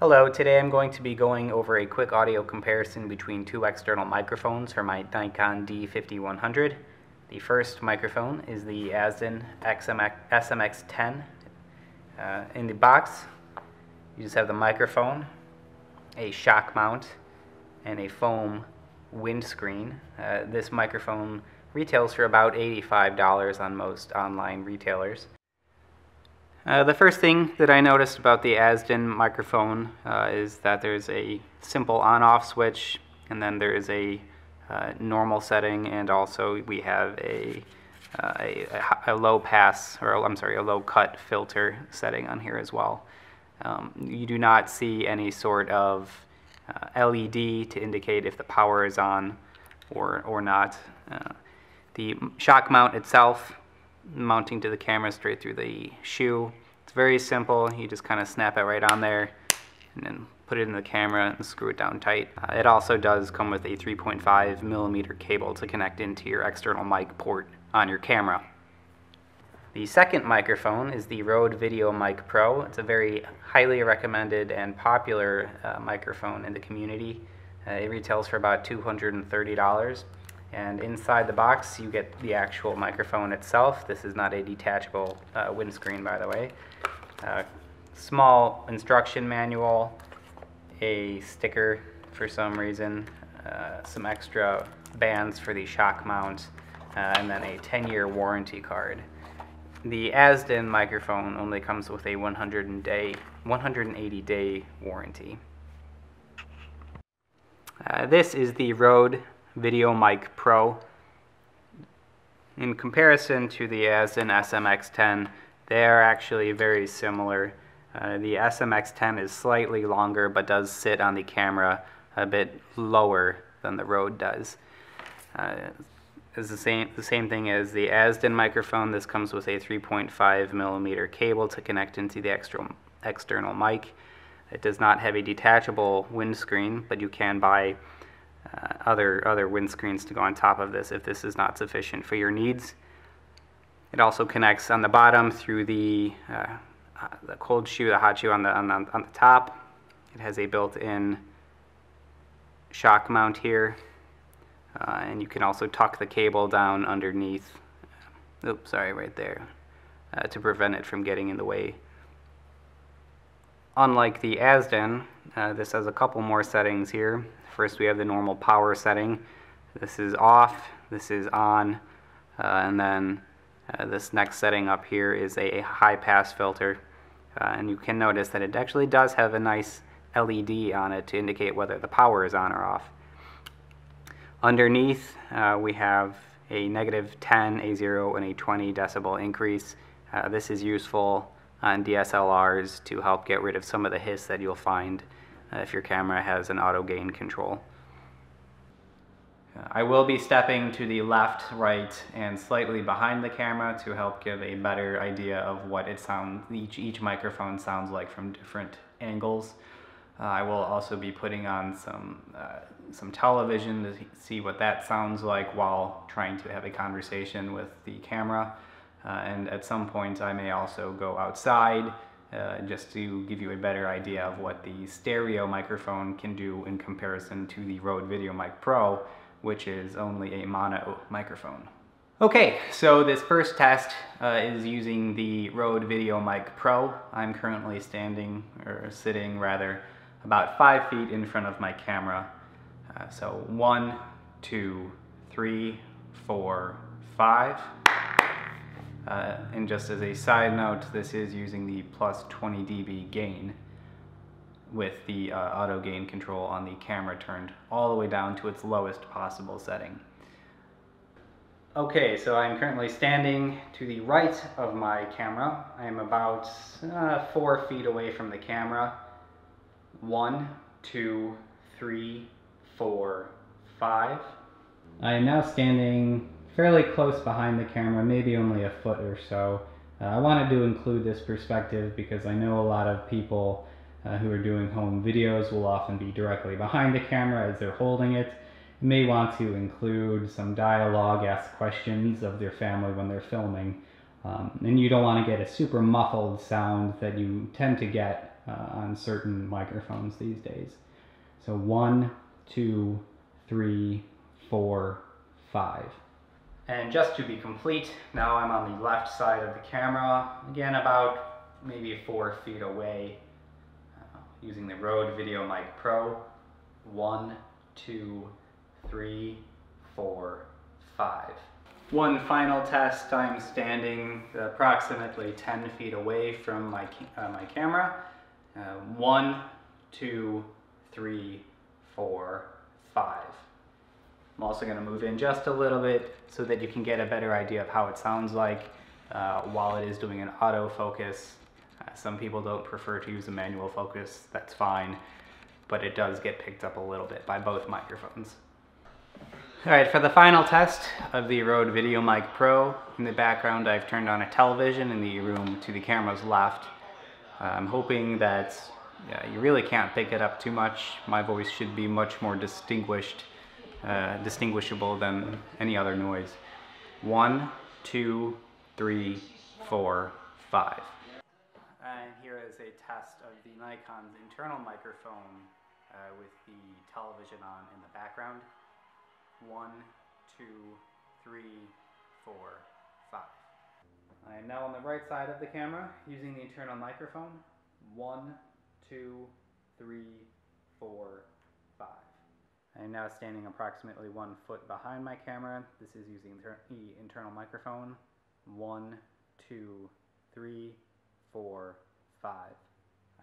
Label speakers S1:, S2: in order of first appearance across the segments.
S1: Hello, today I'm going to be going over a quick audio comparison between two external microphones for my Nikon D5100. The first microphone is the Azden SMX-10. In the box, you just have the microphone, a shock mount, and a foam windscreen. This microphone retails for about $85 on most online retailers. The first thing that I noticed about the Azden microphone is that there's a simple on-off switch, and then there is a normal setting, and also we have a low pass, or I'm sorry, a low cut filter setting on here as well. You do not see any sort of LED to indicate if the power is on or not. The shock mount itself, mounting to the camera straight through the shoe. It's very simple. You just kind of snap it right on there and then put it in the camera and screw it down tight. It also does come with a 3.5mm cable to connect into your external mic port on your camera. The second microphone is the Rode Videomic Pro. It's a very highly recommended and popular microphone in the community. It retails for about $230. And inside the box you get the actual microphone itself. This is not a detachable windscreen, by the way. Small instruction manual, a sticker for some reason, some extra bands for the shock mount, and then a 10-year warranty card. The Azden microphone only comes with a 180-day warranty. This is the Rode Videomic Pro. In comparison to the Azden SMX-10, they are actually very similar. The SMX-10 is slightly longer but does sit on the camera a bit lower than the Rode does. It's the same thing as the Azden microphone. This comes with a 3.5mm cable to connect into the external mic. It does not have a detachable windscreen, but you can buy other windscreens to go on top of this if this is not sufficient for your needs. It also connects on the bottom through the cold shoe, the hot shoe on the top. It has a built-in shock mount here, and you can also tuck the cable down underneath. Oops, sorry, right there, to prevent it from getting in the way. Unlike the Azden, this has a couple more settings here. First, we have the normal power setting. This is off, this is on, and then this next setting up here is a high pass filter. And you can notice that it actually does have a nice LED on it to indicate whether the power is on or off. Underneath, we have a -10, a 0, and a 20 decibel increase. This is useful on DSLRs to help get rid of some of the hiss that you'll find if your camera has an auto gain control. I will be stepping to the left, right, and slightly behind the camera to help give a better idea of what each microphone sounds like from different angles. I will also be putting on some television to see what that sounds like while trying to have a conversation with the camera. And at some point I may also go outside just to give you a better idea of what the stereo microphone can do in comparison to the Rode Videomic Pro, which is only a mono microphone. Okay, so this first test is using the Rode Videomic Pro. I'm currently sitting about 5 feet in front of my camera. So 1, 2, 3, 4, 5. And just as a side note, this is using the plus 20 dB gain with the auto gain control on the camera turned all the way down to its lowest possible setting. Okay, so I'm currently standing to the right of my camera. I am about 4 feet away from the camera. 1, 2, 3, 4, 5. I am now standing fairly close behind the camera, maybe only a foot or so. I wanted to include this perspective because I know a lot of people who are doing home videos will often be directly behind the camera as they're holding it. You may want to include some dialogue, ask questions of their family when they're filming. And you don't want to get a super muffled sound that you tend to get on certain microphones these days. So 1, 2, 3, 4, 5. And just to be complete, now I'm on the left side of the camera, again about maybe 4 feet away, using the Rode Videomic Pro. 1, 2, 3, 4, 5. One final test, I'm standing approximately 10 feet away from my camera. 1, 2, 3, 4, 5. I'm also going to move in just a little bit so that you can get a better idea of how it sounds like while it is doing an autofocus. Some people don't prefer to use a manual focus, that's fine, but it does get picked up a little bit by both microphones. Alright, for the final test of the Rode Videomic Pro, in the background I've turned on a television in the room to the camera's left. I'm hoping that you really can't pick it up too much. My voice should be much more distinguishable than any other noise. 1, 2, 3, 4, 5. And here is a test of the Nikon's internal microphone with the television on in the background. 1, 2, 3, 4, 5. I am now on the right side of the camera using the internal microphone. 1, 2, 3, 4, 5. I am now standing approximately 1 foot behind my camera. This is using the internal microphone. 1, 2, 3, 4, 5.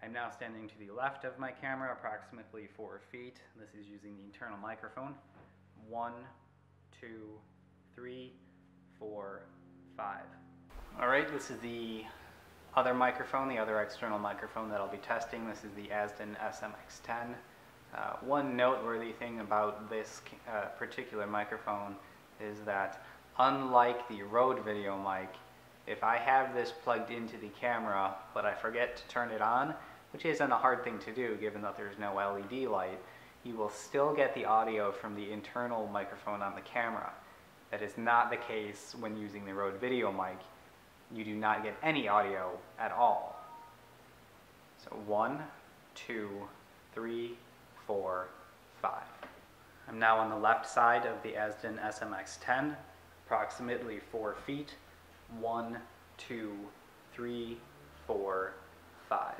S1: I am now standing to the left of my camera, approximately 4 feet. This is using the internal microphone. 1, 2, 3, 4, 5. Alright, this is the other microphone, the other external microphone that I'll be testing. This is the Azden SMX-10. One noteworthy thing about this particular microphone is that, unlike the Rode Videomic, if I have this plugged into the camera but I forget to turn it on, which isn't a hard thing to do given that there's no LED light, you will still get the audio from the internal microphone on the camera. That is not the case when using the Rode Videomic. You do not get any audio at all. So 1, 2, 3, 4, 5. I'm now on the left side of the Azden SMX-10, approximately 4 feet. 1, 2, 3, 4, 5.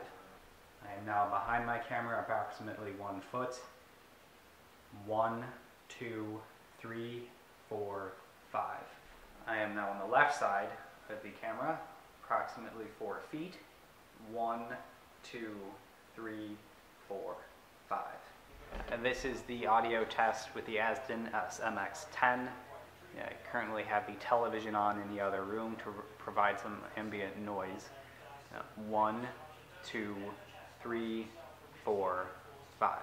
S1: I am now behind my camera, approximately 1 foot. 1, 2, 3, 4, 5. I am now on the left side of the camera, approximately 4 feet. 1, 2, 3, 4, 5. And this is the audio test with the Azden SMX-10. I currently have the television on in the other room to provide some ambient noise. 1, 2, 3, 4, 5.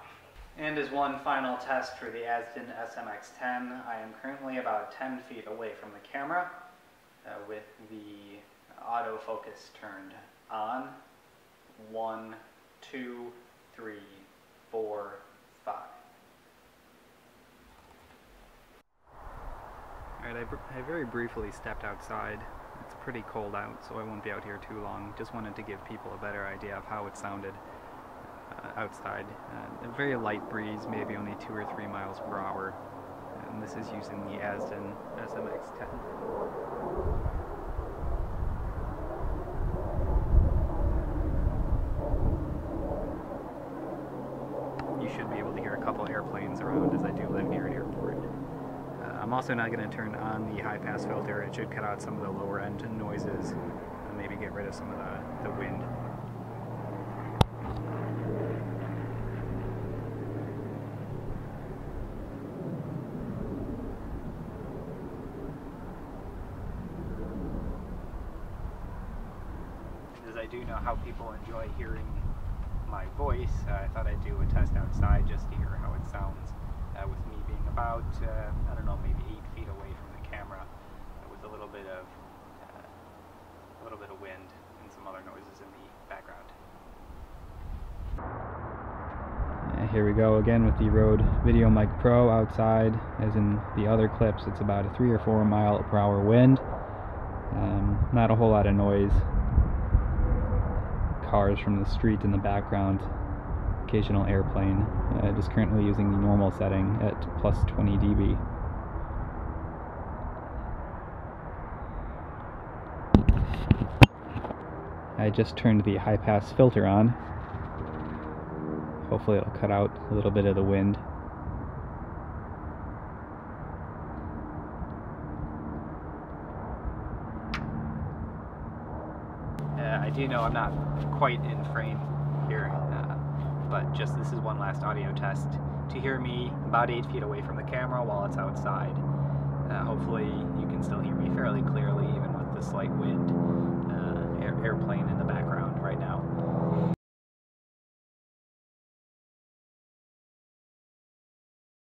S1: And as one final test for the Azden SMX-10, I am currently about 10 feet away from the camera with the autofocus turned on. 1, 2, 3, 4, 5. Alright, I very briefly stepped outside. It's pretty cold out, so I won't be out here too long. Just wanted to give people a better idea of how it sounded outside. A very light breeze, maybe only 2 or 3 miles per hour. And this is using the Azden SMX-10. You should be able to hear a couple airplanes around, as I do live near an airport. I'm also not going to turn on the high-pass filter. It should cut out some of the lower-end noises and maybe get rid of some of the wind. As I do know how people enjoy hearing my voice, I thought I'd do a test outside just to hear how it sounds. With me being about, I don't know, maybe 8 feet away from the camera, with a little bit of wind and some other noises in the background. Here we go again with the Rode Videomic Pro outside. As in the other clips, it's about a 3 or 4 mile per hour wind. Not a whole lot of noise
S2: cars from the street in the background, occasional airplane. Just currently using the normal setting at plus 20 dB. I just turned the high pass filter on. Hopefully it'll cut out a little bit of the wind. I do know I'm not quite in frame here, but just this is one last audio test to hear me about 8 feet away from the camera while it's outside. Hopefully you can still hear me fairly clearly even with the slight wind, airplane in the background right now.